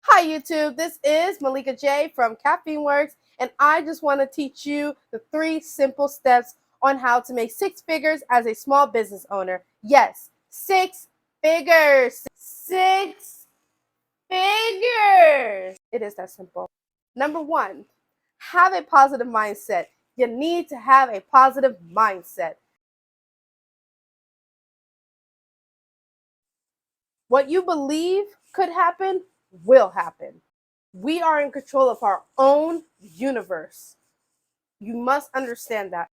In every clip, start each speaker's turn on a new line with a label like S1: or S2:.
S1: Hi YouTube, this is Malika J from CaffeineWorks, and I just want to teach you the 3 simple steps on how to make 6 figures as a small business owner. Yes, 6 figures. 6 figures. It is that simple. Number 1, have a positive mindset. You need to have a positive mindset. What you believe could happen will happen. We are in control of our own universe. You must understand that.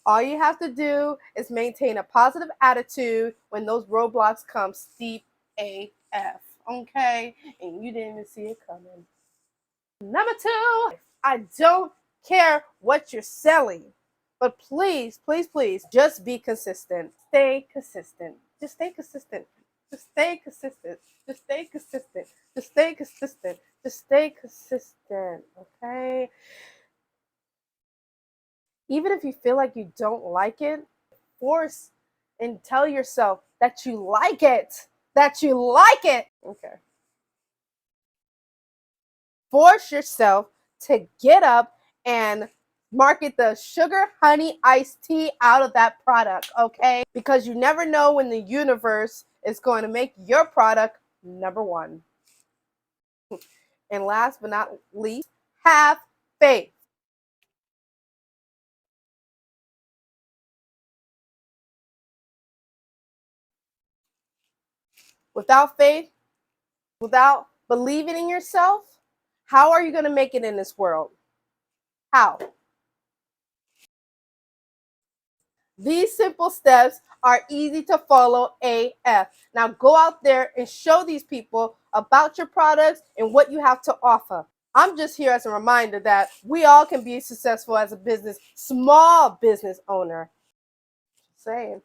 S1: All you have to do is maintain a positive attitude when those roadblocks come steep AF. Okay? And you didn't even see it coming. Number 2, I don't care what you're selling, but please, please, please, just be consistent. Stay consistent. Just stay consistent. Just stay consistent. Just stay consistent. Just stay consistent. Just stay consistent. Okay? Even if you feel like you don't like it, force and tell yourself that you like it. That you like it. Okay. Force yourself to get up and market the sugar honey iced tea out of that product, okay? Because you never know when the universe is going to make your product number 1. And last but not least, have faith. Without faith, without believing in yourself, how are you going to make it in this world? How? These simple steps are easy to follow AF. Now go out there and show these people about your products and what you have to offer. I'm just here as a reminder that we all can be successful as a business, small business owner. Just saying.